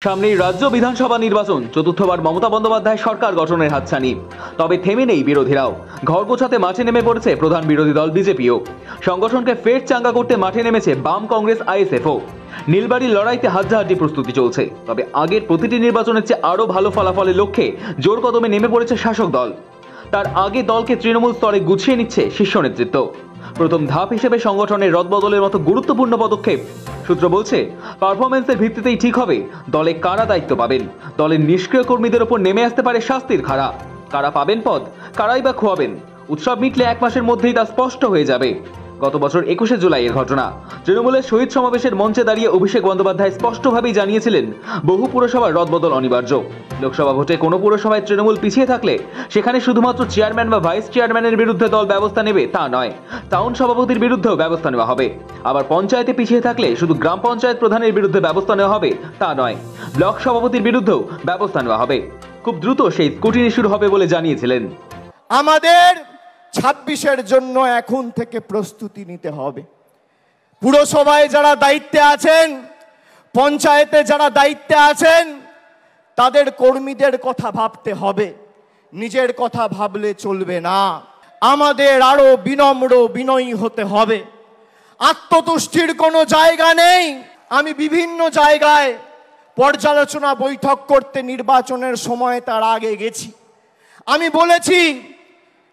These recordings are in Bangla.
সামনেই রাজ্য বিধানসভা নির্বাচন, চতুর্থবার মমতা বন্দ্যোপাধ্যায় সরকার গঠনের হাতছানি। তবে থেমে নেই বিরোধীরাও। ঘর গোছাতে মাঠে নেমে পড়েছে প্রধান বিরোধী দল বিজেপিও। সংগঠনকে ফের চাঙ্গা করতে মাঠে নেমেছে বাম, কংগ্রেস, আইএসএফও। নীলবাড়ির লড়াইতে হাড্ডাহাড্ডি প্রস্তুতি চলছে। তবে আগের প্রতিটি নির্বাচনের চেয়ে আরও ভালো ফলাফলের লক্ষ্যে জোর কদমে নেমে পড়েছে শাসক দল। তার আগে দলকে তৃণমূল স্তরে গুছিয়ে নিচ্ছে শীর্ষ নেতৃত্ব। প্রথম ধাপ হিসেবে সংগঠনের রদবদলের মতো গুরুত্বপূর্ণ পদক্ষেপ। সূত্র বলছে, পারফরমেন্সের ভিত্তিতেই ঠিক হবে দলে কারা দায়িত্ব পাবেন। দলের নিষ্ক্রিয় কর্মীদের ওপর নেমে আসতে পারে শাস্তির খাড়া। কারা পাবেন পদ, কারাই বা খোয়াবেন, উৎসব মিটলে 1 মাসের মধ্যেই তা স্পষ্ট হয়ে যাবে। গত বছর 21শে জুলাইয়ের ঘটনা। তৃণমূলের শহীদ সমাবেশের মঞ্চে দাঁড়িয়ে অভিষেক বন্দ্যোপাধ্যায় স্পষ্টভাবেই জানিয়েছিলেন, বহু পুরসভার রদবদল অনিবার্য। লোকসভা ভোটে কোনো পুরসভায় তৃণমূল পিছিয়ে থাকলে সেখানে শুধুমাত্র চেয়ারম্যান বা ভাইস চেয়ারম্যানের বিরুদ্ধে দল ব্যবস্থা নেবে তা নয়, টাউন সভাপতির বিরুদ্ধেও ব্যবস্থা নেওয়া হবে। আবার পঞ্চায়েতে পিছিয়ে থাকলে শুধু গ্রাম পঞ্চায়েত প্রধানের বিরুদ্ধে ব্যবস্থা নেওয়া হবে তা নয়, ব্লক সভাপতির বিরুদ্ধেও ব্যবস্থা নেওয়া হবে। খুব দ্রুত সেই স্ক্রুটিনি শুরু হবে বলে জানিয়েছিলেন। আমাদের 26-এর জন্য এখন থেকে প্রস্তুতি নিতে হবে। পুরসভায় যারা দায়িত্বে আছেন, পঞ্চায়েতে যারা দায়িত্বে আছেন, তাদের কর্মীদের কথা ভাবতে হবে, নিজের কথা ভাবলে চলবে না। আমাদের আরো বিনম্র বিনয়ী হতে হবে। আত্মতুষ্টির কোনো জায়গা নেই। আমি বিভিন্ন জায়গায় পর্যালোচনা বৈঠক করতে নির্বাচনের সময় তার আগে গেছি। আমি বলেছি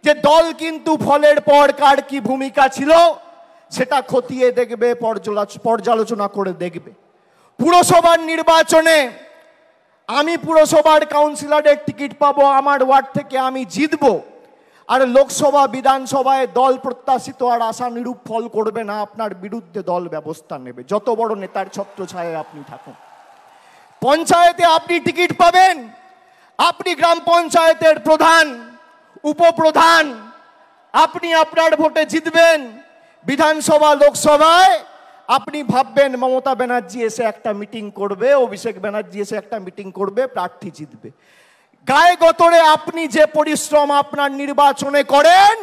যে দল কিন্তু ফলের পর কার কি ভূমিকা ছিল সেটা খতিয়ে দেখবে, পর্যালোচনা করে দেখবে। পুরসভার নির্বাচনে আমি পুরসভার কাউন্সিলরের টিকিট পাবো, আমার ওয়ার্ড থেকে আমি জিতবো। আর লোকসভা বিধানসভায় দল প্রত্যাশিত আর আশানুরূপ ফল করবে না, আপনার বিরুদ্ধে দল ব্যবস্থা নেবে, যত বড় নেতার ছত্রছায়ায় আপনি থাকুন। পঞ্চায়েতে আপনি টিকিট পাবেন, আপনি গ্রাম পঞ্চায়েতের প্রধান, উপপ্রধান, আপনি আপনার ভোটে জিতবেন। বিধানসভা, লোকসভায় আপনি ভাববেন মমতা ব্যানার্জি এসে একটা মিটিং করবে, অভিষেক ব্যানার্জি এসে একটা মিটিং করবে, প্রার্থী জিতবে। গায়ে গতরে আপনি যে পরিশ্রম আপনার নির্বাচনে করেন,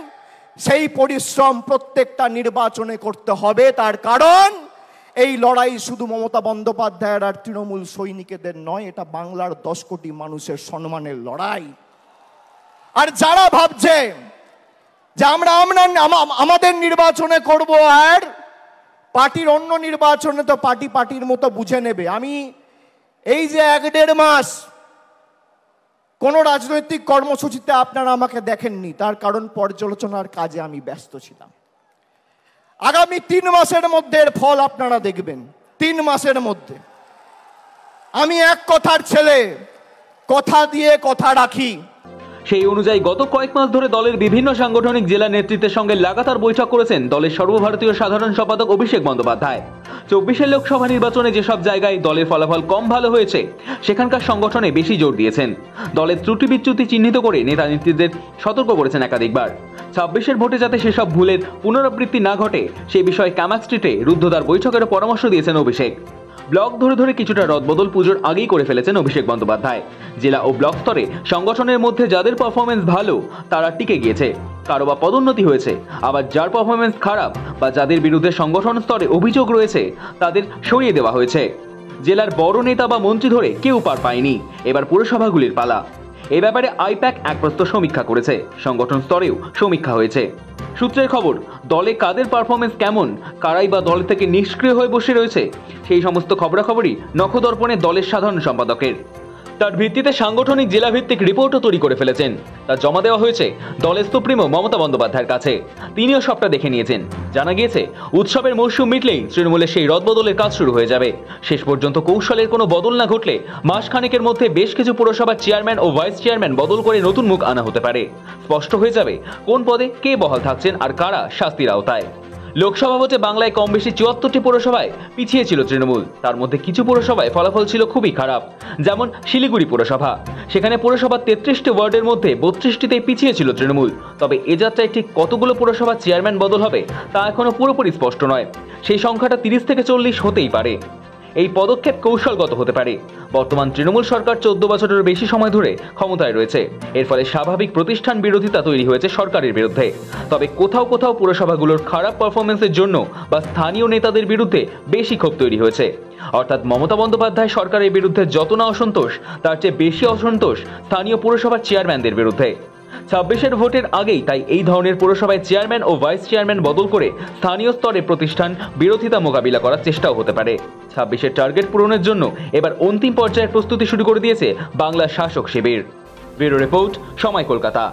সেই পরিশ্রম প্রত্যেকটা নির্বাচনে করতে হবে। তার কারণ এই লড়াই শুধু মমতা বন্দ্যোপাধ্যায়ের আর তৃণমূল সৈনিকদের নয়, এটা বাংলার 10 কোটি মানুষের সম্মানের লড়াই। আর যারা ভাবছে যে আমরা আমাদের নির্বাচনে করব আর পার্টির অন্য নির্বাচনে তো পার্টির মতো বুঝে নেবে, আমি এই যে 1-1.5 মাস কোন রাজনৈতিক কর্মসূচিতে আপনারা আমাকে দেখেননি, তার কারণ পর্যালোচনার কাজে আমি ব্যস্ত ছিলাম। আগামী 3 মাসের মধ্যে এর ফল আপনারা দেখবেন। 3 মাসের মধ্যে। আমি এক কথার ছেলে, কথা দিয়ে কথা রাখি। সেই অনুযায়ী গত কয়েক মাস ধরে দলের বিভিন্ন সাংগঠনিক জেলা নেতৃত্বের সঙ্গে লাগাতার বৈঠক করেছেন দলের সর্বভারতীয় সাধারণ সম্পাদক অভিষেক বন্দ্যোপাধ্যায়। 24-এর লোকসভা নির্বাচনে যেসব জায়গায় দলের ফলাফল কম ভালো হয়েছে সেখানকার সংগঠনে বেশি জোর দিয়েছেন। দলের ত্রুটি বিচ্যুতি চিহ্নিত করে নেতা নেতৃত্বদের সতর্ক করেছেন একাধিকবার। 26-এর ভোটে যাতে সেসব ভুলের পুনরাবৃত্তি না ঘটে সে বিষয়ে কামাক স্ট্রিটে রুদ্ধদ্বার বৈঠকের পরামর্শ দিয়েছেন অভিষেক। ব্লক ধরে ধরে কিছুটা রদবদল পুজোর আগেই করে ফেলেছেন অভিষেক বন্দ্যোপাধ্যায়। জেলা ও ব্লক স্তরে সংগঠনের মধ্যে যাদের পারফরমেন্স ভালো তারা টিকে গিয়েছে, কারো বা পদোন্নতি হয়েছে। আবার যার পারফরমেন্স খারাপ বা যাদের বিরুদ্ধে সংগঠন স্তরে অভিযোগ রয়েছে তাদের সরিয়ে দেওয়া হয়েছে। জেলার বড় নেতা বা মন্ত্রী ধরে কেউ পার পায়নি। এবার পুরসভাগুলির পালা। এ ব্যাপারে আইপ্যাক এক প্রস্তুত সমীক্ষা করেছে, সংগঠন স্তরেও সমীক্ষা হয়েছে। সূত্রের খবর, দলে কাদের পারফরমেন্স কেমন, কারাই বা দল থেকে নিষ্ক্রিয় হয়ে বসে রয়েছে, সেই সমস্ত খবরাখবরই নখদর্পণে দলের সাধারণ সম্পাদকের। তার ভিত্তিতে সাংগঠনিক জেলাভিত্তিক রিপোর্টও তৈরি করে ফেলেছেন। তা জমা দেওয়া হয়েছে দলের সুপ্রিমো মমতা বন্দ্যোপাধ্যায়ের কাছে। তিনিও সবটা দেখে নিয়েছেন। জানা গিয়েছে উৎসবের মরশুম মিটলেই তৃণমূলের সেই রদবদলের কাজ শুরু হয়ে যাবে। শেষ পর্যন্ত কৌশলের কোনো বদল না ঘটলে মাসখানেকের মধ্যে বেশ কিছু পুরসভার চেয়ারম্যান ও ভাইস চেয়ারম্যান বদল করে নতুন মুখ আনা হতে পারে। স্পষ্ট হয়ে যাবে কোন পদে কে বহাল থাকছেন আর কারা শাস্তির আওতায়। লোকসভা ভোটে বাংলায় কম বেশি 74টি পুরসভায় পিছিয়ে ছিল তৃণমূল। তার মধ্যে কিছু পুরসভায় ফলাফল ছিল খুবই খারাপ, যেমন শিলিগুড়ি পুরসভা। সেখানে পুরসভার 33টি ওয়ার্ডের মধ্যে 32টিতেই পিছিয়ে ছিল তৃণমূল। তবে এ যাত্রায় ঠিক কতগুলো পুরসভার চেয়ারম্যান বদল হবে তা এখনো পুরোপুরি স্পষ্ট নয়। সেই সংখ্যাটা 30 থেকে 40 হতেই পারে। এই পদক্ষেপ কৌশলগত হতে পারে। বর্তমান তৃণমূল সরকার 14 বছরের বেশি সময় ধরে ক্ষমতায় রয়েছে। এর ফলে স্বাভাবিক প্রতিষ্ঠান বিরোধিতা তৈরি হয়েছে সরকারের বিরুদ্ধে। তবে কোথাও কোথাও পুরসভাগুলোর খারাপ পারফরমেন্সের জন্য বা স্থানীয় নেতাদের বিরুদ্ধে বেশি ক্ষোভ তৈরি হয়েছে। অর্থাৎ মমতা বন্দ্যোপাধ্যায় সরকারের বিরুদ্ধে যত না অসন্তোষ, তার চেয়ে বেশি অসন্তোষ স্থানীয় পুরসভার চেয়ারম্যানদের বিরুদ্ধে। 26-এর ভোটের আগেই তাই এই ধরনের পুরসভায় চেয়ারম্যান ও ভাইস চেয়ারম্যান বদল করে স্থানীয় স্তরে প্রতিষ্ঠান বিরোধিতা মোকাবিলা করার চেষ্টাও হতে পারে। 26-এর টার্গেট পূরণের জন্য এবার অন্তিম পর্যায়ের প্রস্তুতি শুরু করে দিয়েছে বাংলা শাসক শিবির। ব্যুরো রিপোর্ট, সময় কলকাতা।